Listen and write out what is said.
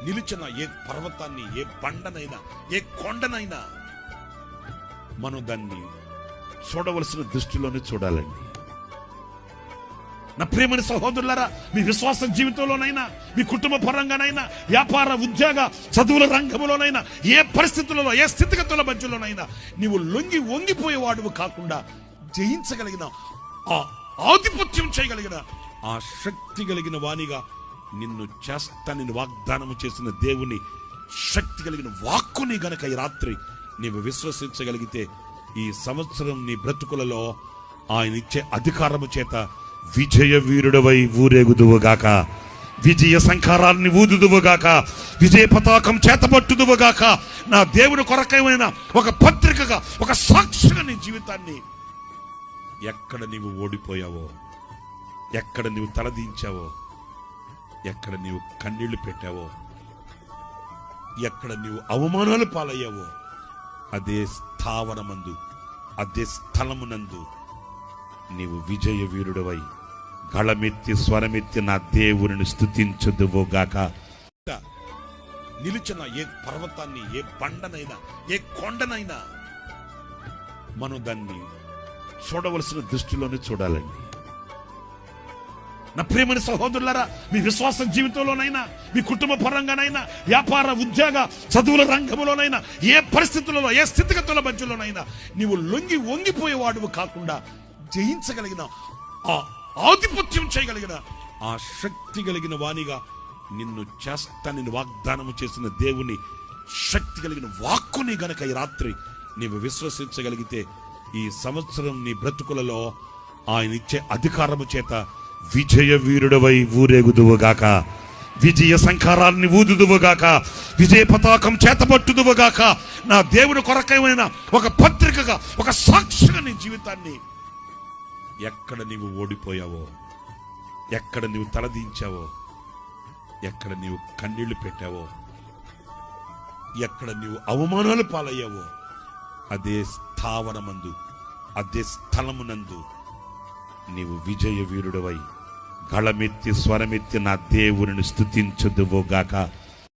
నిలిచిన ఏ పర్వతాన్ని, ఏ బండనైనా, ఏ కొండనైనా మనం దాన్ని చూడవలసిన దృష్టిలోనే చూడాలండి. నా ప్రియమైన సహోదరులారా, మీ విశ్వాస జీవితంలోనైనా, మీ కుటుంబ పరంగానైనా, వ్యాపార ఉద్యోగ చదువుల రంగంలోనైనా, ఏ పరిస్థితులలో, ఏ స్థితిగతుల మధ్యలోనైనా నీవు వంగిపోయేవాడువు కాకుండా జయించగలిగిన, ఆ ఆధిపత్యం చేయగలిగిన, ఆ శక్తి కలిగిన వాణిగా నిన్ను చేస్తానని వాగ్దానము చేసిన దేవుని శక్తి కలిగిన వాక్కుని గనక ఈ రాత్రి నీవు విశ్వసించగలిగితే ఈ సంవత్సరం నీ బ్రతుకులలో ఆయన ఇచ్చే అధికారము చేత విజయ వీరుడవై ఊరేగుదువుగాక, విజయ సంకారాన్ని ఊదుదువుగాక, విజయ పతాకం చేతపట్టుదువుగాక. నా దేవుని కొరకైన ఒక పత్రికగా, ఒక సాక్షిగా నీ జీవితాన్ని, ఎక్కడ నీవు ఓడిపోయావో, ఎక్కడ నీవు తలదించావో, ఎక్కడ నీవు కన్నీళ్లు పెట్టావో, ఎక్కడ నీవు అవమానాలు పాలయ్యావో, అదే స్థావరమందు, అదే స్థలమునందు నీవు విజయ వీరుడవై గళమెత్తి స్వరమెత్తి నా దేవుని స్తుతించుదువుగాక. నిలిచిన ఏ పర్వతాన్ని, ఏ బండనైనా, ఏ కొండనైనా మనం దాన్ని చూడవలసిన దృష్టిలోనే చూడాలండి. నా ప్రియమైన సహోదరులారా, మీ విశ్వాస జీవితంలోనైనా, మీ కుటుంబ పరంగానైనా, వ్యాపార ఉద్యోగ చదువుల రంగంలోనైనా, ఏ పరిస్థితులలో, ఏ స్థితిగతుల మధ్యలోనైనా నీవు వంగిపోయేవాడువు కాకుండా జయించగలిగిన, ఆ ఆధిపత్యం చేయగలిగిన, ఆ శక్తి కలిగిన వాణిగా నిన్ను చేస్తానని వాగ్దానము చేసిన దేవుని శక్తి కలిగిన వాక్కుని గనక ఈ రాత్రి నీవు విశ్వసించగలిగితే ఈ సంవత్సరం నీ బ్రతుకులలో ఆయన ఇచ్చే అధికారము చేత విజయ వీరుడవై ఊరేగుదువుగాక, విజయ సంకారాన్ని ఊదుదువుగాక, విజయ పతాకం చేతపట్టుదువుగాక. నా దేవుని కొరకైన ఒక పత్రికగా, ఒక సాక్షిగా నీ జీవితాన్ని, ఎక్కడ నీవు ఓడిపోయావో, ఎక్కడ నీవు తలదించావో, ఎక్కడ నీవు కన్నీళ్లు పెట్టావో, ఎక్కడ నీవు అవమానాలు పాలయ్యావో, అదే స్థావరమందు, అదే స్థలమునందు నీవు విజయ వీరుడవై గళమెత్తి స్వరమెత్తి నా దేవుని స్తుతించుదువుగాక.